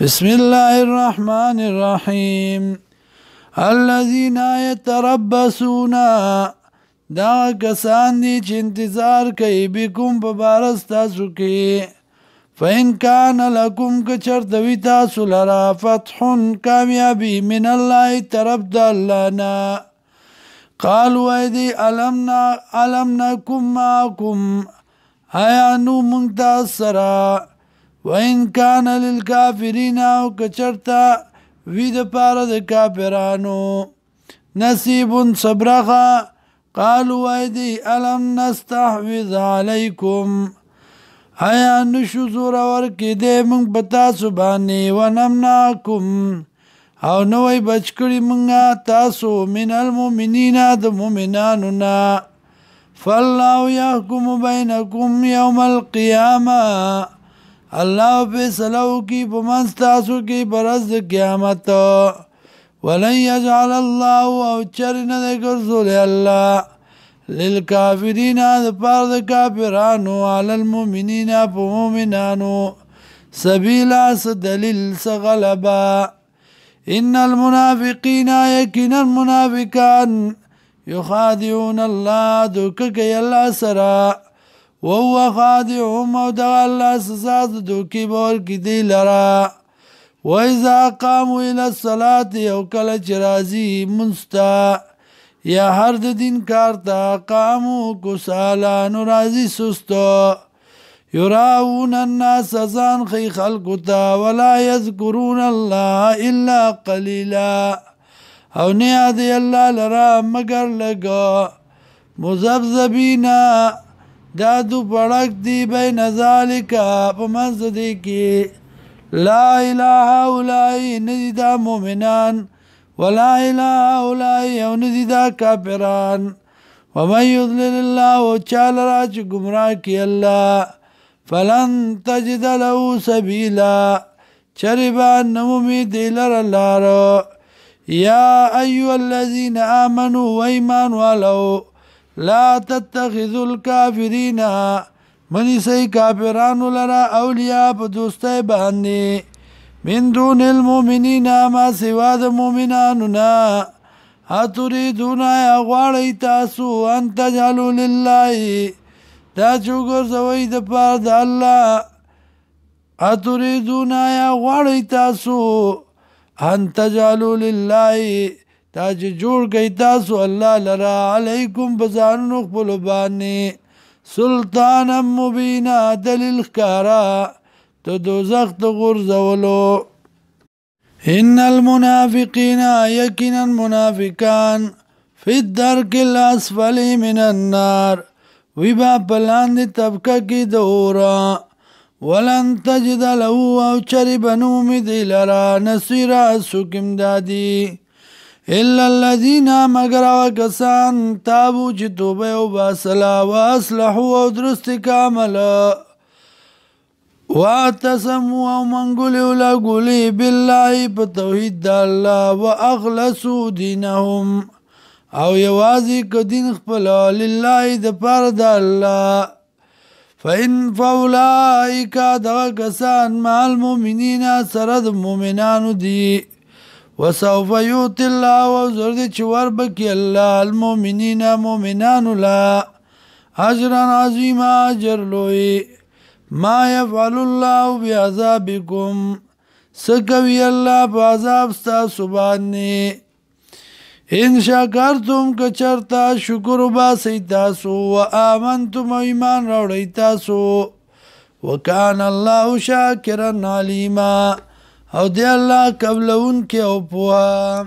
بسم الله الرحمن الرحيم الذين يتربصون دا کسان دي چې انتظار کوي بكم په بارس تاسو کې فإن كان لكم كچرت وی تاسو لرا فتح کامیابی من الله طرف د الله نه قالوا ايدي علم نكن معكم آیا نو منتصرا وإن كان للكافرين او کچرتا وی د پاره د کافرانو نصیب صبرغه قالوا ايدي الم نستحوذ عليكم آیا نشو زور ورکی دے منگ بتا سبانی ونمناکم او نوی بچکڑی منگا تاسو من المؤمنین د مؤمنانونا فالله يحكم بينكم يوم القيامة الله فیصلو کی پمنس تاسو کی برز قیامت ولن يجعل الله او چرن دکر زول الله للكافرين دپار د کافرانو علی المؤمنین په مؤمنانو سبیلا سدلیل سغلبا ان المنافقین یقینا المنافقان یخادعون الله دوکه الله سرا وهو خادعهم او دغ الله سزا دوکی بور کی دی لرا واذا قاموا الى الصلاه او کله چرازی مستا یا هر د دین کار تا قامو کسالا نرازی سستو یراون الناس ځان خی خلقو تا ولا یذکرون الله الا قلیلا او نه یاد الله لرا مگر لگا مذبذبینا دادو پړک دی بین ذالک په منځ دی کې لا اله الا ندی دا مؤمنان ولا اله الا يوندي دا كافران ومن يضلل الله وچال راج گمراه کی الله فلن تجد له سبيلا چربا نمومی دیلر لارو يا ايها الذين امنوا وایمان والو لا تتخذوا الكافرين من سی کافرانو لرا اولیاء په دوستای باندې من دون المؤمنین ما سوا د مؤمنانونا اتریدون یا غواړی تاسو ان تجعلوا لله دا چوګرځوي د پاره د الله اتریدون یا غواړی تاسو ان تجعلوا لله دا چې جوړ گئی تاسو الله لرا علیکم بزانو خپل باندې سلطان مبینا دلیل ښکارا تو دوزخ تو غرزولو ان المنافقین یقینا منافقان فی الدرک الاسفل من النار ویبا پلاند طبقه کی دورا ولن تجد له او چربنو مدی لرا نصیرا سکم دادی الا الذين مگر وکسان تابو چې توبه او باسلا واصلحوا او درست کامل واتسموا ومنقل لقولي بالله بتوحيد الله واخلصوا دينهم او يوازي كدين خپل لله د پاره د الله فإن فاولئك دغسان مع المؤمنين سرد مؤمنانو دي وسوف يؤتي الله وزرد چور بکی الله المؤمنين مؤمنانو لا اجرا عظيما اجر لوی ما يفعل الله بعذابكم سکوی الله په عذاب ستاسو باندې ان شکرتم کچرتا شکر باسی تاسو و آمنتم ایمان راوړی تاسو وکان الله شاکرا علیما او دی الله قبلون کې او پوها